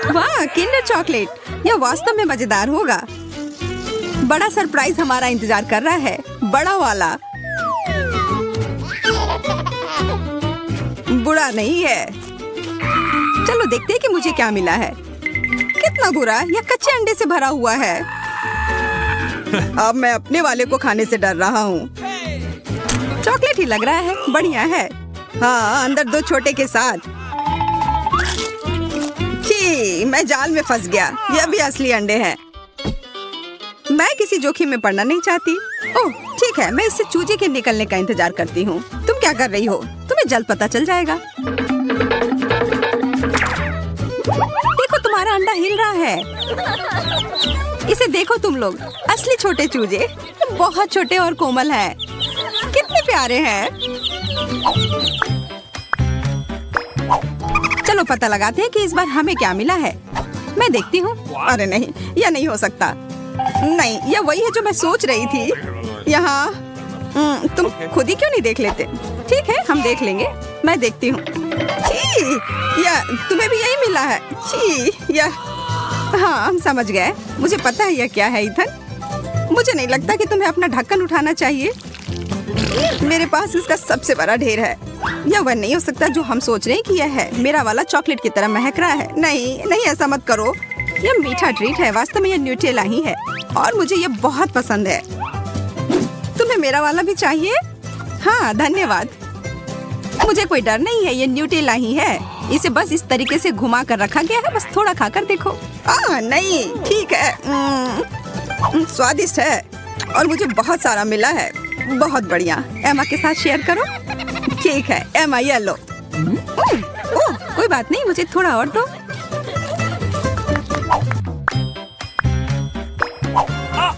वाह, Kinder chocolate, यह वास्तव में मजेदार होगा। बड़ा सरप्राइज हमारा इंतजार कर रहा है, बड़ा वाला। बुरा नहीं है। चलो देखते हैं कि मुझे क्या मिला है। कितना बुरा, यह कच्चे अंडे से भरा हुआ है। अब मैं अपने वाले को खाने से डर रहा हूँ। चॉकलेट ही लग रहा है, बढ़िया है। हाँ, अंदर दो छोटे के साथ। छी, मैं जाल में फंस गया। यह भी असली अंडे हैं। मैं किसी जोखिम में पड़ना नहीं चाहती। ओह ठीक है, मैं इससे चूजे के निकलने का इंतजार करती हूँ। तुम क्या कर रही हो? तुम्हें जल्द पता चल जाएगा। देखो, तुम्हारा अंडा हिल रहा है। इसे देखो तुम लोग, असली छोटे चूजे, बहुत छोटे और कोमल हैं। कितने प्यारे हैं। चलो पता लगाते हैं कि इस बार हमें क्या मिला है। मैं देखती हूँ। अरे नहीं, यह नहीं हो सकता। नहीं, यह वही है जो मैं सोच रही थी। यहाँ तुम खुद ही क्यों नहीं देख लेते? ठीक है, हम देख लेंगे। मैं देखती हूँ। यह तुम्हें भी यही मिला है? यह हाँ, हम समझ गए। मुझे पता है यह क्या है ईथन। मुझे नहीं लगता कि तुम्हें अपना ढक्कन उठाना चाहिए। मेरे पास इसका सबसे बड़ा ढेर है। यह वह नहीं हो सकता जो हम सोच रहे हैं कि यह है। मेरा वाला चॉकलेट की तरह महक रहा है। नहीं नहीं, ऐसा मत करो। यह मीठा ट्रीट है। वास्तव में यह न्यूटेला ही है और मुझे यह बहुत पसंद है। तुम्हें मेरा वाला भी चाहिए? हाँ धन्यवाद। मुझे कोई डर नहीं है, ये न्यूटेला ही है। इसे बस इस तरीके से घुमा कर रखा गया है। बस थोड़ा खाकर देखो। नहीं, ठीक है। स्वादिष्ट है और मुझे बहुत सारा मिला है। बहुत बढ़िया। एमा के साथ शेयर करो। ठीक है एमा, ये लो। कोई बात नहीं, मुझे थोड़ा और दो।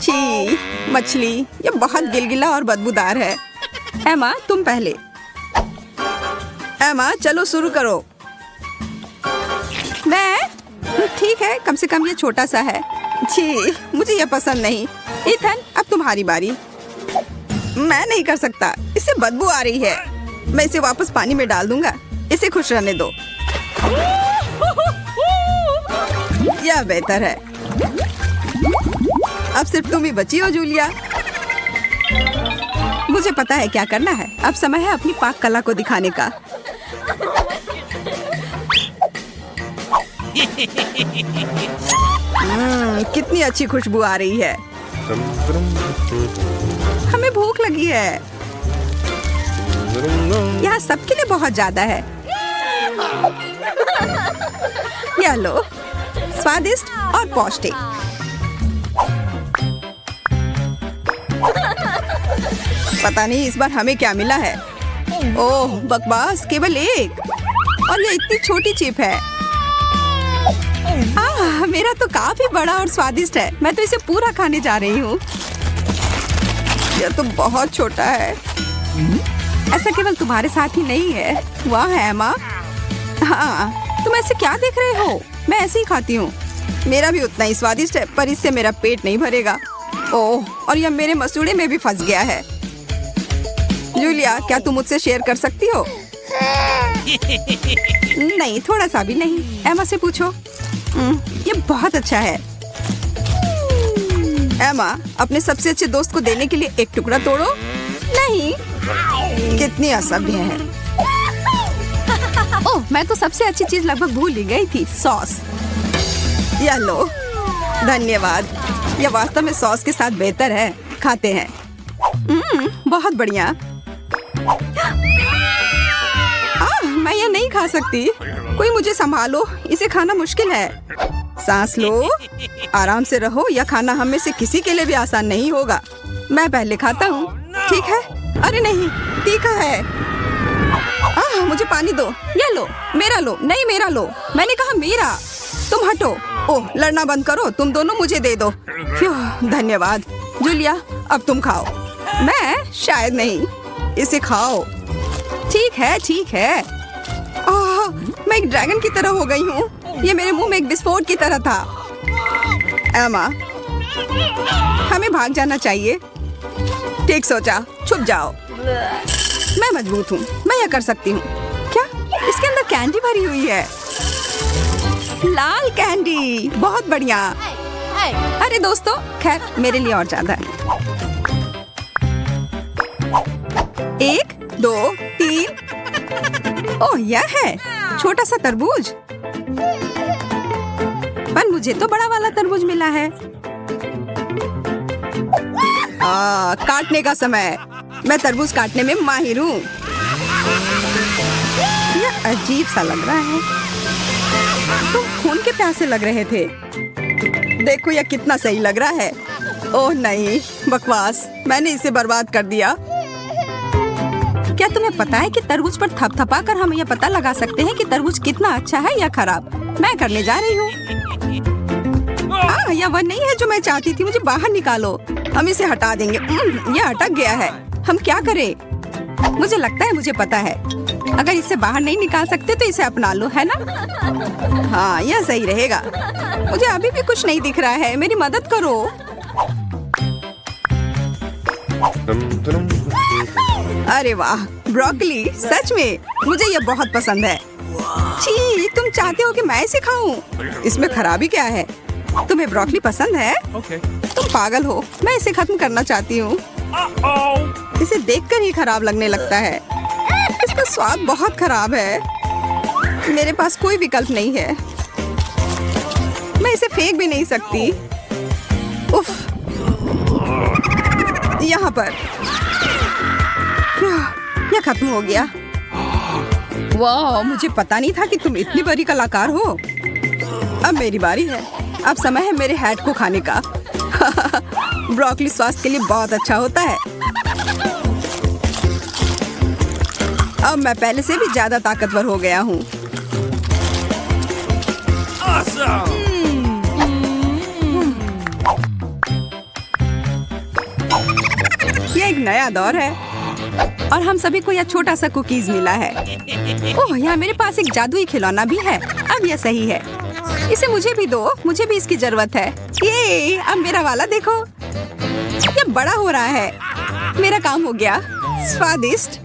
छी, मछली, ये बहुत गिलगिला और बदबूदार है। एमा तुम पहले। एमा चलो शुरू करो। मैं? ठीक है, कम से कम ये छोटा सा है। छी, मुझे ये पसंद नहीं। ईथन, अब तुम्हारी बारी। मैं नहीं कर सकता, इससे बदबू आ रही है। मैं इसे वापस पानी में डाल दूंगा। इसे खुश रहने दो। यह बेहतर है। अब सिर्फ तुम ही बची हो जूलिया। मुझे पता है क्या करना है। अब समय है अपनी पाक कला को दिखाने का। कितनी अच्छी खुशबू आ रही है। हमें भूख लगी है। यहाँ सबके लिए बहुत ज्यादा है। यह लो, स्वादिष्ट और पौष्टिक। पता नहीं इस बार हमें क्या मिला है। ओह बकवास, केवल एक। और ये इतनी छोटी चिप है। मेरा तो काफी बड़ा और स्वादिष्ट है। मैं तो इसे पूरा खाने जा रही हूँ। यह तो बहुत छोटा है। ऐसा केवल तुम्हारे साथ ही नहीं है। वाह है एमा। हाँ, तुम ऐसे क्या देख रहे हो? मैं ऐसे ही खाती हूँ। मेरा भी उतना ही स्वादिष्ट है, पर इससे मेरा पेट नहीं भरेगा। ओह, और यह मेरे मसूड़े में भी फंस गया है। जूलिया, क्या तुम मुझसे शेयर कर सकती हो? नहीं, थोड़ा सा भी नहीं। एमा से पूछो। ये बहुत अच्छा है। एमा, अपने सबसे अच्छे दोस्त को देने के लिए एक टुकड़ा तोड़ो। नहीं, कितनी असभ्य है। ओह, मैं तो सबसे अच्छी चीज लगभग भूल ही गई थी, सॉस। यह लो। धन्यवाद। यह वास्तव में सॉस के साथ बेहतर है। खाते हैं। बहुत बढ़िया। मैं यह नहीं खा सकती। कोई मुझे संभालो, इसे खाना मुश्किल है। सांस लो, आराम से रहो। यह खाना हम में से किसी के लिए भी आसान नहीं होगा। मैं पहले खाता हूँ। ठीक है? अरे नहीं, तीखा है। मुझे पानी दो। यह लो, मेरा लो। नहीं, मेरा लो। मैंने कहा मेरा। तुम हटो। ओह, लड़ना बंद करो। तुम दोनों मुझे दे दो। धन्यवाद। जूलिया, अब तुम खाओ। मैं? शायद नहीं। इसे खाओ। ठीक है, ठीक है। मैं एक ड्रैगन की तरह हो गई हूँ। ये मेरे मुंह में एक विस्फोट की तरह था। एमा, हमें भाग जाना चाहिए। ठीक सोचा, छुप जाओ। मैं मजबूत हूँ, मैं यह कर सकती हूँ। क्या? इसके अंदर कैंडी भरी हुई है। लाल कैंडी, बहुत बढ़िया। अरे दोस्तों, खैर मेरे लिए और ज्यादा है। 1, 2, 3। ओह, यह है छोटा सा तरबूज। पर मुझे तो बड़ा वाला तरबूज मिला है। काटने का समय। मैं तरबूज काटने में माहिर हूँ। यह अजीब सा लग रहा है। तुम खून के प्यासे लग रहे थे। देखो यह कितना सही लग रहा है। ओह नहीं, बकवास, मैंने इसे बर्बाद कर दिया। क्या तुम्हें पता है कि तरबूज पर थपथपा कर हम यह पता लगा सकते हैं कि तरबूज कितना अच्छा है या खराब? मैं करने जा रही हूँ। यह वह नहीं है जो मैं चाहती थी। मुझे बाहर निकालो। हम इसे हटा देंगे। यह अटक गया है। हम क्या करें? मुझे लगता है मुझे पता है। अगर इसे बाहर नहीं निकाल सकते तो इसे अपना लो, है ना? हाँ, यह सही रहेगा। मुझे अभी भी कुछ नहीं दिख रहा है। मेरी मदद करो। अरे वाह, ब्रोकली, सच में मुझे यह बहुत पसंद है। छी, तुम चाहते हो कि मैं इसे खाऊं? इसमें खराबी क्या है? तुम्हें ब्रोकली पसंद है? तुम पागल हो। मैं इसे खत्म करना चाहती हूँ। इसे देखकर ही खराब लगने लगता है। इसका स्वाद बहुत खराब है। मेरे पास कोई विकल्प नहीं है। मैं इसे फेंक भी नहीं सकती। उफ, यहाँ पर यह खत्म हो गया। वाह, मुझे पता नहीं था कि तुम इतनी बड़ी कलाकार हो। अब मेरी बारी है। अब समय है मेरे हैट को खाने का। ब्रोकली स्वास्थ्य के लिए बहुत अच्छा होता है। अब मैं पहले से भी ज्यादा ताकतवर हो गया हूँ। यह एक नया दौर है और हम सभी को यह छोटा सा कुकीज मिला है। ओह, यहाँ मेरे पास एक जादुई खिलौना भी है। अब यह सही है। इसे मुझे भी दो। मुझे भी इसकी जरूरत है। ये अब मेरा वाला देखो, यह बड़ा हो रहा है। मेरा काम हो गया। स्वादिष्ट।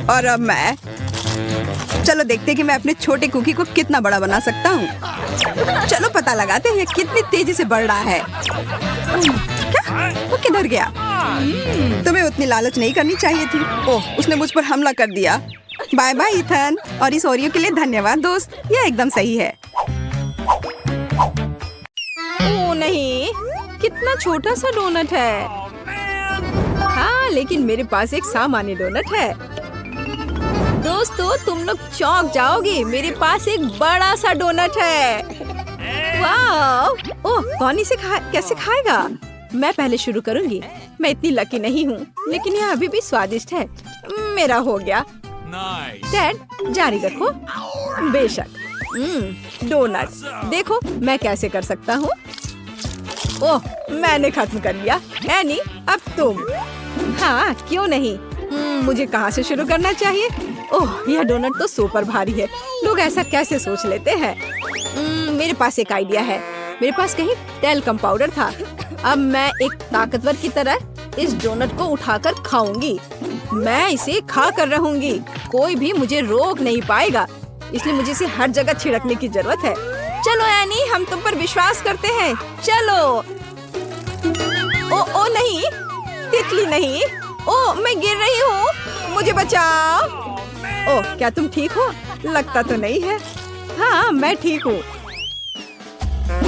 और अब मैं, चलो देखते हैं कि मैं अपने छोटे कुकी को कितना बड़ा बना सकता हूँ। चलो पता लगाते हैं कितनी तेजी से बढ़ रहा है। क्या? वो किधर गया? तुम्हें उतनी लालच नहीं करनी चाहिए थी। ओह, उसने मुझ पर हमला कर दिया। बाय बाय इथन, और इस ओरियो के लिए धन्यवाद दोस्त। यह एकदम सही है। ओह नहीं, कितना छोटा सा डोनट है। हाँ, लेकिन मेरे पास एक सामान्य डोनट है। दोस्तों, तुम लोग चौंक जाओगे। मेरे पास एक बड़ा सा डोनट है। वाह! ओह, कौन इसे कैसे खाएगा? मैं पहले शुरू करूंगी। मैं इतनी लकी नहीं हूँ, लेकिन यह अभी भी स्वादिष्ट है। मेरा हो गया। डैड, जारी रखो। बेशक। डोनट देखो मैं कैसे कर सकता हूँ। ओह, मैंने खत्म कर लिया। एनी, अब तुम। हाँ, क्यों नहीं। मुझे कहाँ से शुरू करना चाहिए? ओह, यह डोनट तो सुपर भारी है। लोग ऐसा कैसे सोच लेते हैं? मेरे पास एक आइडिया है। मेरे पास कहीं टेल्कम पाउडर था। अब मैं एक ताकतवर की तरह इस डोनट को उठाकर खाऊंगी। मैं इसे खा कर रहूंगी। कोई भी मुझे रोक नहीं पाएगा, इसलिए मुझे इसे हर जगह छिड़कने की जरूरत है। चलो एनी, हम तुम पर विश्वास करते हैं। चलो। ओ नहीं, तितली नहीं। ओ, मैं गिर रही हूँ। मुझे बचाओ। ओ, क्या तुम ठीक हो? लगता तो नहीं है। हाँ, मैं ठीक हूँ।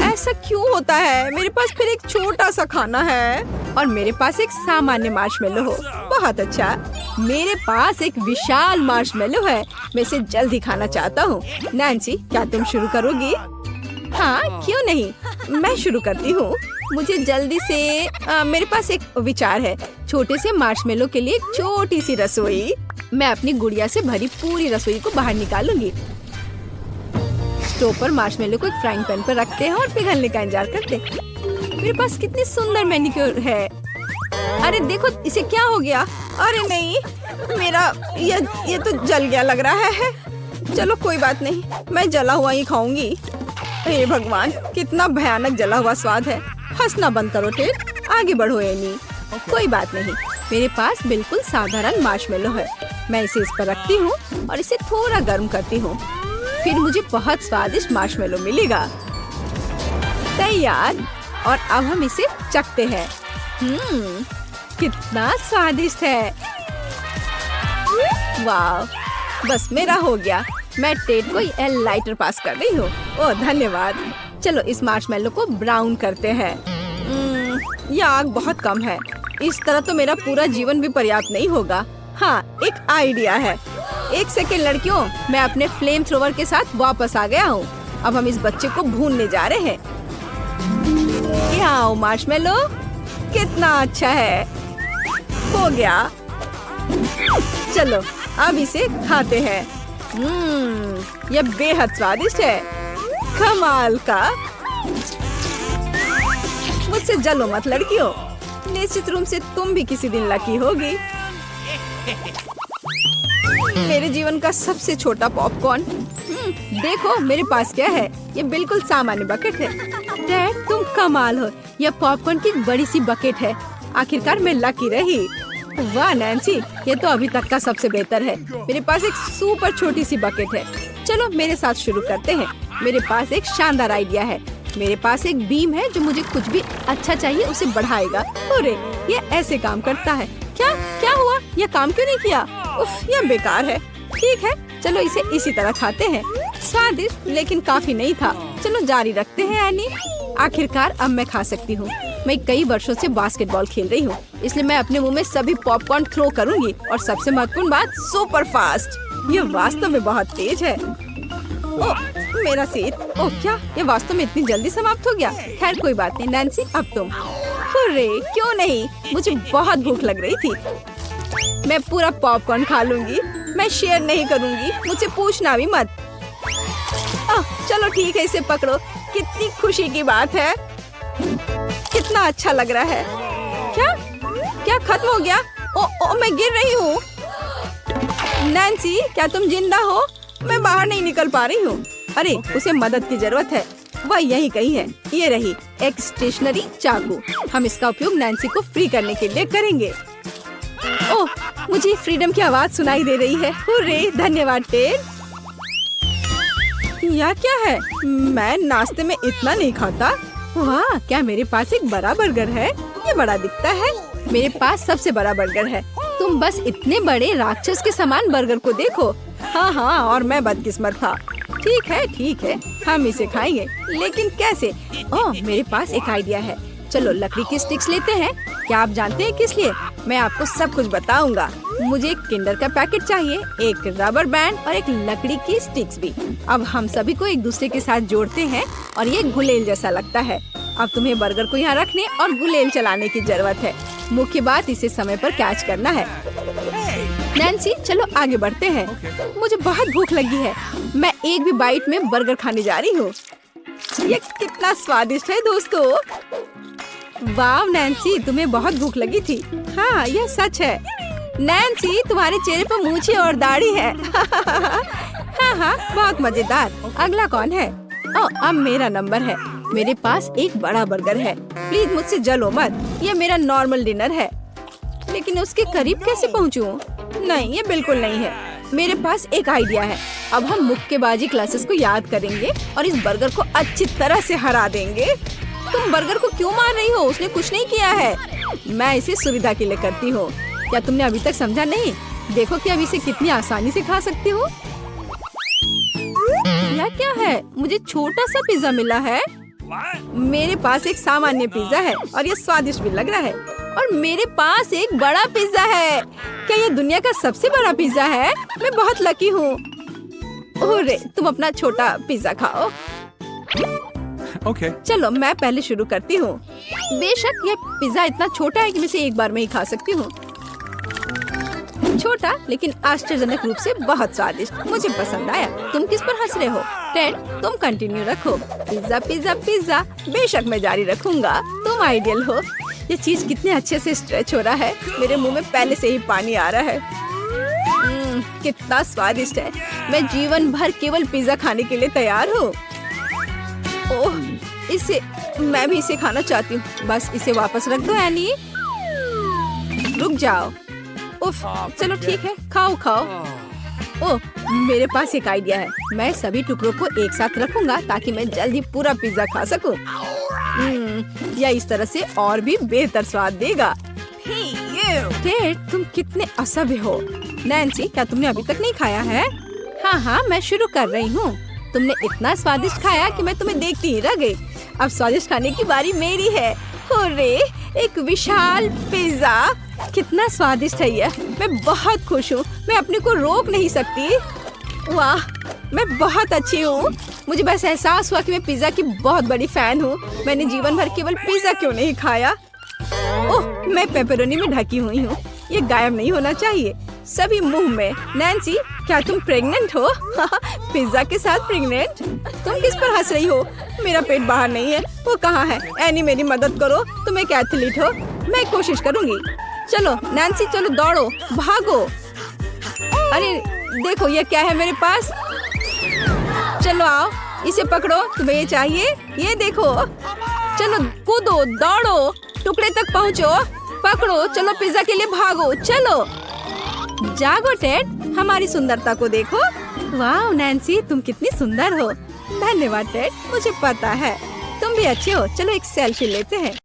ऐसा क्यों होता है? मेरे पास फिर एक छोटा सा खाना है और मेरे पास एक सामान्य मार्शमेलो हो। बहुत अच्छा। मेरे पास एक विशाल मार्शमेलो है। मैं इसे जल्दी खाना चाहता हूँ। नैन्सी, क्या तुम शुरू करोगी? हाँ, क्यों नहीं, मैं शुरू करती हूँ। मुझे जल्दी से मेरे पास एक विचार है। छोटे से मार्शमेलो के लिए एक छोटी सी रसोई। मैं अपनी गुड़िया से भरी पूरी रसोई को बाहर निकालूंगी। स्टोव पर मार्शमेलो को एक फ्राइंग पैन पर रखते हैं और पिघलने का इंतजार करते हैं। मेरे पास कितनी सुंदर मैनिक्योर है। अरे देखो, इसे क्या हो गया? अरे नहीं, मेरा ये तो जल गया लग रहा है। चलो कोई बात नहीं, मैं जला हुआ ही खाऊंगी। हे भगवान, कितना भयानक जला हुआ स्वाद है। हंसना बंद करो टेड, आगे बढ़ो एनी। कोई बात नहीं, मेरे पास बिल्कुल साधारण मार्शमेलो है। मैं इसे इस पर रखती हूँ और इसे थोड़ा गर्म करती हूँ। फिर मुझे बहुत स्वादिष्ट मार्शमेलो मिलेगा। तैयार। और अब हम इसे चखते हैं। कितना स्वादिष्ट है। वाह, बस मेरा हो गया। मैं टेड को यह लाइटर पास कर रही हूँ। ओह धन्यवाद। चलो इस मार्शमेलो को ब्राउन करते हैं। यह आग बहुत कम है। इस तरह तो मेरा पूरा जीवन भी पर्याप्त नहीं होगा। हाँ, एक आइडिया है। एक सेकेंड लड़कियों, मैं अपने फ्लेम थ्रोवर के साथ वापस आ गया हूँ। अब हम इस बच्चे को भूनने जा रहे हैं। यहाँ आओ मार्शमेलो, कितना अच्छा है। हो गया। चलो अब इसे खाते हैं। यह बेहद स्वादिष्ट है। कमाल का। मुझसे जलो मत लड़कियों। निश्चित रूप से तुम भी किसी दिन लकी होगी। मेरे जीवन का सबसे छोटा पॉपकॉर्न। देखो मेरे पास क्या है। ये बिल्कुल सामान्य बकेट है। डैड तुम कमाल हो। यह पॉपकॉर्न की बड़ी सी बकेट है। आखिरकार मैं लकी रही। वाह नैन्सी, ये तो अभी तक का सबसे बेहतर है। मेरे पास एक सुपर छोटी सी बकेट है। चलो मेरे साथ शुरू करते हैं। मेरे पास एक शानदार आइडिया है। मेरे पास एक बीम है जो मुझे कुछ भी अच्छा चाहिए उसे बढ़ाएगा। अरे ये ऐसे काम करता है। क्या हुआ? ये काम क्यों नहीं किया? उफ, ये बेकार है। ठीक है, चलो इसे इसी तरह खाते हैं। स्वादिष्ट लेकिन काफी नहीं था। चलो जारी रखते हैं एनी। आखिरकार अब मैं खा सकती हूँ। मैं कई वर्षों से बास्केटबॉल खेल रही हूँ, इसलिए मैं अपने मुंह में सभी पॉपकॉर्न थ्रो करूंगी। और सबसे महत्वपूर्ण बात, सुपर फास्ट। ये वास्तव में बहुत तेज है। ओह, मेरा सिर। ओह क्या, ये वास्तव में इतनी जल्दी समाप्त हो गया? खैर कोई बात नहीं। नैन्सी अब तुम। अरे क्यों नहीं, मुझे बहुत भूख लग रही थी। मैं पूरा पॉपकॉर्न खा लूंगी। मैं शेयर नहीं करूंगी, मुझे पूछना भी मत। चलो ठीक है, इसे पकड़ो। कितनी खुशी की बात है। कितना अच्छा लग रहा है। क्या खत्म हो गया? ओ मैं गिर रही हूँ। नैन्सी क्या तुम जिंदा हो? मैं बाहर नहीं निकल पा रही हूँ। अरे उसे मदद की जरूरत है। वह यही कहीं है। ये रही एक स्टेशनरी चाकू। हम इसका उपयोग नैन्सी को फ्री करने के लिए करेंगे। ओह, मुझे फ्रीडम की आवाज सुनाई दे रही है। हुर्रे, धन्यवाद टेड। यह क्या है? मैं नाश्ते में इतना नहीं खाता। वाह, क्या मेरे पास एक बड़ा बर्गर है? ये बड़ा दिखता है। मेरे पास सबसे बड़ा बर्गर है। तुम बस इतने बड़े राक्षस के समान बर्गर को देखो। हाँ, और मैं बदकिस्मत था। ठीक है, हम इसे खाएंगे, लेकिन कैसे? ओह, मेरे पास एक आइडिया है। चलो लकड़ी की स्टिक्स लेते हैं। क्या आप जानते हैं किस लिए? मैं आपको सब कुछ बताऊंगा। मुझे एक किंडर का पैकेट चाहिए, एक रबर बैंड और एक लकड़ी की स्टिक्स भी। अब हम सभी को एक दूसरे के साथ जोड़ते हैं और ये गुलेल जैसा लगता है। अब तुम्हें बर्गर को यहाँ रखने और गुलेल चलाने की जरूरत है। मुख्य बात, इसे समय पर कैच करना है। नैन्सी चलो आगे बढ़ते हैं। मुझे बहुत भूख लगी है। मैं एक भी बाइट में बर्गर खाने जा रही हूँ। ये कितना स्वादिष्ट है दोस्तों। वाह नैन्सी, तुम्हें बहुत भूख लगी थी। हाँ यह सच है। नैन्सी तुम्हारे चेहरे पर मूंछें और दाढ़ी है। हाँ, बहुत मजेदार। अगला कौन है? अब मेरा नंबर है। मेरे पास एक बड़ा बर्गर है। प्लीज मुझसे जलो मत। ये मेरा नॉर्मल डिनर है। लेकिन उसके करीब कैसे पहुँचूं? नहीं, ये बिल्कुल नहीं है। मेरे पास एक आइडिया है। अब हम मुक्केबाजी क्लासेस को याद करेंगे और इस बर्गर को अच्छी तरह से हरा देंगे। तुम बर्गर को क्यों मार रही हो? उसने कुछ नहीं किया है। मैं इसे सुविधा के लिए करती हूँ। क्या तुमने अभी तक समझा नहीं? देखो कि अब इसे कितनी आसानी से खा सकती हूँ। यह क्या है? मुझे छोटा सा पिज्जा मिला है। मेरे पास एक सामान्य पिज्जा है और यह स्वादिष्ट भी लग रहा है। और मेरे पास एक बड़ा पिज्जा है। क्या यह दुनिया का सबसे बड़ा पिज्जा है? मैं बहुत लकी हूँ। ओरे, तुम अपना छोटा पिज्जा खाओ। चलो मैं पहले शुरू करती हूँ। बेशक यह पिज्जा इतना छोटा है कि मैं इसे एक बार में ही खा सकती हूँ। छोटा लेकिन आश्चर्यजनक रूप से बहुत स्वादिष्ट। मुझे पसंद आया। तुम किस पर हंस रहे हो? टेड तुम कंटिन्यू रखो। Pizza pizza pizza. बेशक मैं जारी रखूंगा। तुम आइडियल हो। ये चीज कितने अच्छे से स्ट्रेच हो रहा है। मेरे मुंह में पहले से ही पानी आ रहा है। कितना स्वादिष्ट है। मैं जीवन भर केवल पिज्जा खाने के लिए तैयार हूँ। ओह, मैं भी इसे खाना चाहती हूँ। बस इसे वापस रख दो एनी। रुक जाओ। उफ, चलो ठीक है, खाओ। ओह, मेरे पास एक आइडिया है। मैं सभी टुकड़ों को एक साथ रखूंगा ताकि मैं जल्द ही पूरा पिज्जा खा सकूं। या इस तरह से और भी बेहतर स्वाद देगा। टेड, तुम कितने असभ्य हो। नैन्सी, क्या तुमने अभी तक नहीं खाया है? हाँ, मैं शुरू कर रही हूँ। तुमने इतना स्वादिष्ट खाया कि मैं तुम्हें देखती ही रह गई। अब स्वादिष्ट खाने की बारी मेरी है। हुर्रे, एक विशाल पिज्जा। कितना स्वादिष्ट है ये। मैं बहुत खुश हूँ। मैं अपने को रोक नहीं सकती। वाह, मैं बहुत अच्छी हूँ। मुझे बस एहसास हुआ कि मैं पिज्जा की बहुत बड़ी फैन हूँ। मैंने जीवन भर केवल पिज्जा क्यों नहीं खाया। ओह, मैं पेपरोनी में ढकी हुई हूँ। ये गायब नहीं होना चाहिए। सभी मुंह में। नैन्सी, क्या तुम प्रेग्नेंट हो? पिज्जा के साथ प्रेग्नेंट? तुम किस पर हंस रही हो? मेरा पेट बाहर नहीं है। वो कहाँ है? एनी, मेरी मदद करो। तुम एक एथलीट हो। मैं कोशिश करूंगी। चलो नैन्सी, चलो दौड़ो, भागो। अरे देखो, ये क्या है मेरे पास। चलो आओ, इसे पकड़ो। तुम्हें ये चाहिए? ये देखो। चलो कूदो, दौड़ो, टुकड़े तक पहुँचो। पकड़ो, चलो पिज्जा के लिए भागो। चलो जागो टेड, हमारी सुंदरता को देखो। वाह नैन्सी, तुम कितनी सुंदर हो। धन्यवाद टेड, मुझे पता है तुम भी अच्छे हो। चलो एक सेल्फी लेते हैं।